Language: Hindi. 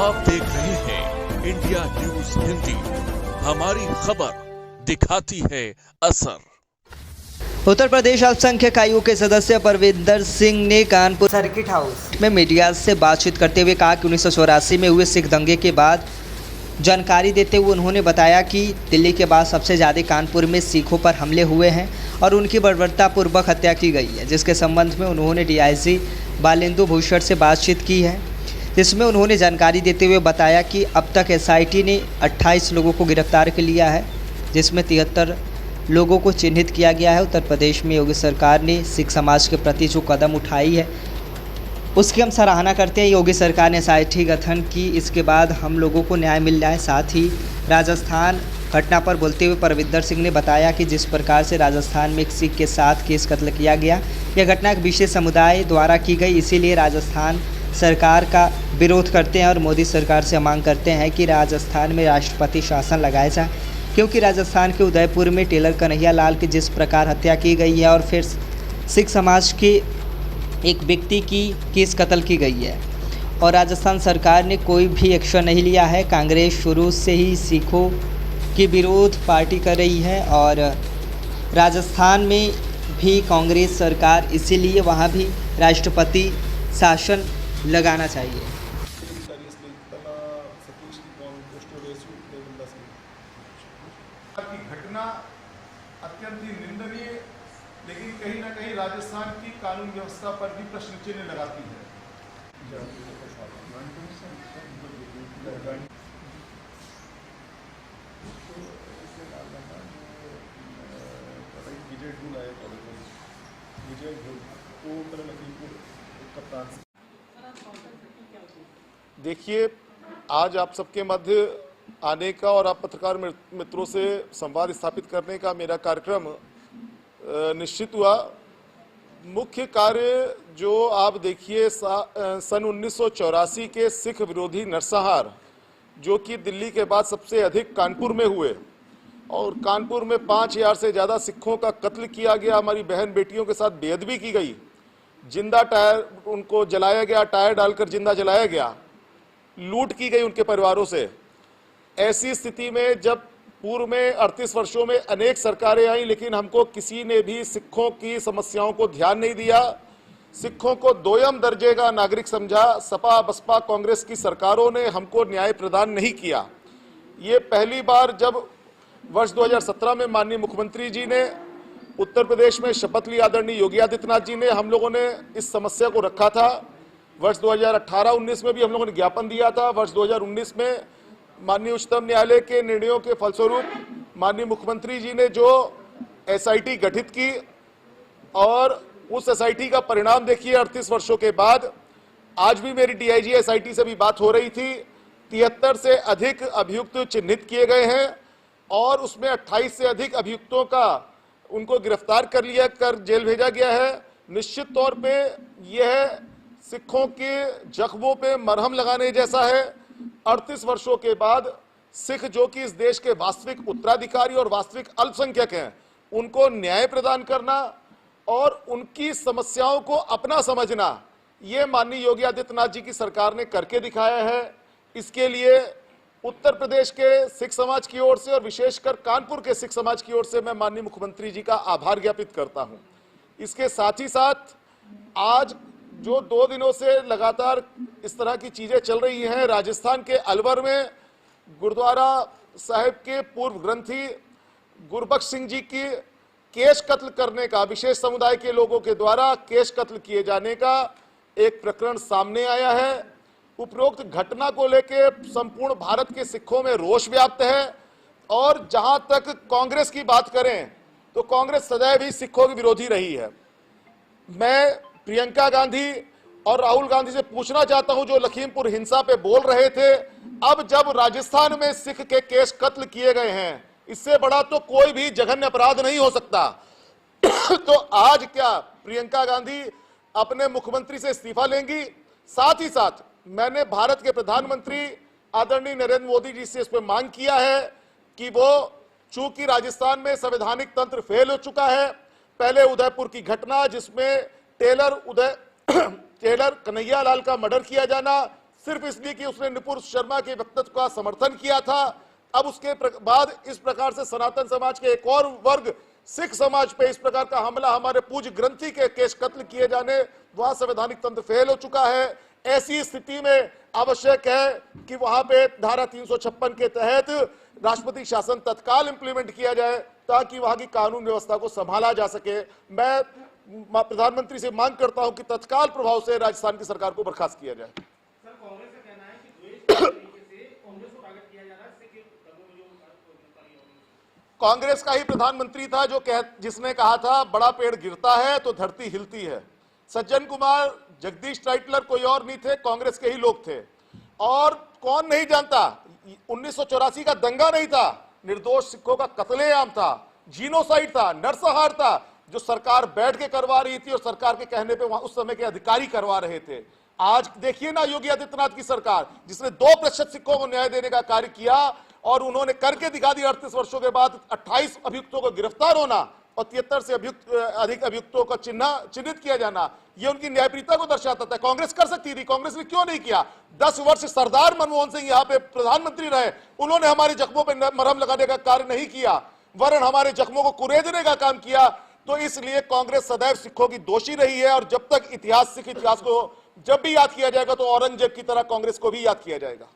आप देख रहे हैं इंडिया न्यूज हिंदी। हमारी खबर दिखाती है असर। उत्तर प्रदेश अल्पसंख्यक आयोग के सदस्य परविंदर सिंह ने कानपुर सर्किट हाउस में मीडिया से बातचीत करते हुए कहा कि 1984 में हुए सिख दंगे के बाद जानकारी देते हुए उन्होंने बताया कि दिल्ली के बाद सबसे ज़्यादा कानपुर में सिखों पर हमले हुए हैं और उनकी बर्बरतापूर्वक हत्या की गई है, जिसके संबंध में उन्होंने डीआईजी बालेंदु भूषण से बातचीत की है, जिसमें उन्होंने जानकारी देते हुए बताया कि अब तक एसआईटी ने 28 लोगों को गिरफ्तार कर लिया है, जिसमें 73 लोगों को चिन्हित किया गया है। उत्तर प्रदेश में योगी सरकार ने सिख समाज के प्रति जो कदम उठाई है उसकी हम सराहना करते हैं। योगी सरकार ने एसआईटी गठन की, इसके बाद हम लोगों को न्याय मिल रहा है। साथ ही राजस्थान घटना पर बोलते हुए परविंदर सिंह ने बताया कि जिस प्रकार से राजस्थान में एक सिख के साथ केस कत्ल किया गया, यह घटना एक विशेष समुदाय द्वारा की गई, इसीलिए राजस्थान सरकार का विरोध करते हैं और मोदी सरकार से मांग करते हैं कि राजस्थान में राष्ट्रपति शासन लगाया जाए, क्योंकि राजस्थान के उदयपुर में टेलर कन्हैया लाल की जिस प्रकार हत्या की गई है और फिर सिख समाज के एक व्यक्ति की केस कत्ल की गई है और राजस्थान सरकार ने कोई भी एक्शन नहीं लिया है। कांग्रेस शुरू से ही सिखों के विरोध पार्टी कर रही है और राजस्थान में भी कांग्रेस सरकार, इसीलिए वहाँ भी राष्ट्रपति शासन लगाना चाहिए। घटना अत्यंत ही निंदनीय, लेकिन कहीं ना कहीं राजस्थान की कानून व्यवस्था पर भी प्रश्न चिन्ह लगाती है। देखिए, आज आप सबके मध्य आने का और आप पत्रकार मित्रों से संवाद स्थापित करने का मेरा कार्यक्रम निश्चित हुआ। मुख्य कार्य जो आप देखिए, सन 1984 के सिख विरोधी नरसंहार जो कि दिल्ली के बाद सबसे अधिक कानपुर में हुए और कानपुर में 5000 से ज़्यादा सिखों का कत्ल किया गया, हमारी बहन बेटियों के साथ बेअदबी की गई, जिंदा टायर उनको जलाया गया, टायर डालकर जिंदा जलाया गया, लूट की गई उनके परिवारों से। ऐसी स्थिति में जब पूर्व में 38 वर्षों में अनेक सरकारें आई, लेकिन हमको किसी ने भी सिखों की समस्याओं को ध्यान नहीं दिया, सिखों को दोयम दर्जे का नागरिक समझा। सपा बसपा कांग्रेस की सरकारों ने हमको न्याय प्रदान नहीं किया। ये पहली बार जब वर्ष 2017 में माननीय मुख्यमंत्री जी ने उत्तर प्रदेश में शपथ ली, आदरणीय योगी आदित्यनाथ जी ने, हम लोगों ने इस समस्या को रखा था। वर्ष 2018-19 में भी हम लोगों ने ज्ञापन दिया था। वर्ष 2019 में माननीय उच्चतम न्यायालय के निर्णयों के फलस्वरूप माननीय मुख्यमंत्री जी ने जो एसआईटी गठित की और उस एसआईटी का परिणाम देखिए, 38 वर्षों के बाद आज भी मेरी डीआईजी एसआईटी से भी बात हो रही थी। 73 से अधिक अभियुक्त चिन्हित किए गए हैं और उसमें 28 से अधिक अभियुक्तों का उनको गिरफ्तार कर लिया कर जेल भेजा गया है। निश्चित तौर पे यह सिखों के जख्मों पे मरहम लगाने जैसा है। 38 वर्षों के बाद सिख जो कि इस देश के वास्तविक उत्तराधिकारी और वास्तविक अल्पसंख्यक हैं, उनको न्याय प्रदान करना और उनकी समस्याओं को अपना समझना, ये माननीय योगी आदित्यनाथ जी की सरकार ने करके दिखाया है। इसके लिए उत्तर प्रदेश के सिख समाज की ओर से और विशेषकर कानपुर के सिख समाज की ओर से मैं माननीय मुख्यमंत्री जी का आभार ज्ञापित करता हूं। इसके साथ ही साथ आज जो 2 दिनों से लगातार इस तरह की चीजें चल रही हैं, राजस्थान के अलवर में गुरुद्वारा साहिब के पूर्व ग्रंथी गुरबख्श सिंह जी की केश कत्ल करने का, विशेष समुदाय के लोगों के द्वारा केश कत्ल किए जाने का एक प्रकरण सामने आया है। उपरोक्त घटना को लेकर संपूर्ण भारत के सिखों में रोष व्याप्त है और जहां तक कांग्रेस की बात करें तो कांग्रेस सदैव ही सिखों की विरोधी रही है। मैं प्रियंका गांधी और राहुल गांधी से पूछना चाहता हूं, जो लखीमपुर हिंसा पे बोल रहे थे, अब जब राजस्थान में सिख के केस कत्ल किए गए हैं, इससे बड़ा तो कोई भी जघन्य अपराध नहीं हो सकता। तो आज क्या प्रियंका गांधी अपने मुख्यमंत्री से इस्तीफा लेंगी? साथ ही साथ मैंने भारत के प्रधानमंत्री आदरणीय नरेंद्र मोदी जी से इस पर मांग किया है कि वो, चूंकि राजस्थान में संवैधानिक तंत्र फेल हो चुका है, पहले उदयपुर की घटना जिसमें टेलर कन्हैया लाल का मर्डर किया जाना, सिर्फ इसलिए कि उसने नुपुर शर्मा के वक्तव्य का समर्थन किया था। अब उसके बाद इस प्रकार से सनातन समाज के एक और वर्ग सिख समाज पे इस प्रकार का हमला, हमारे पूज्य ग्रंथी के केस कत्ल किए जाने, वहां संवैधानिक तंत्र फेल हो चुका है। ऐसी स्थिति में आवश्यक है कि वहां पे धारा 356 के तहत राष्ट्रपति शासन तत्काल इंप्लीमेंट किया जाए ताकि वहां की कानून व्यवस्था को संभाला जा सके। मैं प्रधानमंत्री से मांग करता हूं कि तत्काल प्रभाव से राजस्थान की सरकार को बर्खास्त किया जाए। सर, कांग्रेस का कहना है कि द्वेष के तरीके से कांग्रेस को टारगेट किया जा रहा है, इससे कि कांग्रेस का ही प्रधानमंत्री था जिसने कहा था बड़ा पेड़ गिरता है तो धरती हिलती है। सज्जन कुमार, जगदीश टाइटलर कोई और नहीं थे, कांग्रेस के ही लोग थे। और कौन नहीं जानता, 1984 का दंगा नहीं था, निर्दोष सिखों का कत्लेआम था, जीनोसाइड था, नरसंहार था, जो सरकार बैठ के करवा रही थी और सरकार के कहने पे वहां उस समय के अधिकारी करवा रहे थे। आज देखिए ना योगी आदित्यनाथ की सरकार, जिसने 2% सिखों को न्याय देने का कार्य किया और उन्होंने करके दिखा दिया। 38 वर्षों के बाद 28 अभियुक्तों को गिरफ्तार होना और 73 से अधिक अभियुक्तों को चिन्हित किया जाना, ये उनकी न्यायप्रियता को दर्शाता था। कांग्रेस कर सकती थी, कांग्रेस ने क्यों नहीं किया? 10 वर्ष सरदार मनमोहन सिंह यहाँ पे प्रधानमंत्री रहे, उन्होंने हमारे जख्मों पर मरहम लगाने का कार्य नहीं किया, वरन हमारे जख्मों को कुरेदने का काम किया। तो इसलिए कांग्रेस सदैव सिखों की दोषी रही है और जब तक सिख इतिहास को जब भी याद किया जाएगा तो औरंगजेब की तरह कांग्रेस को भी याद किया जाएगा।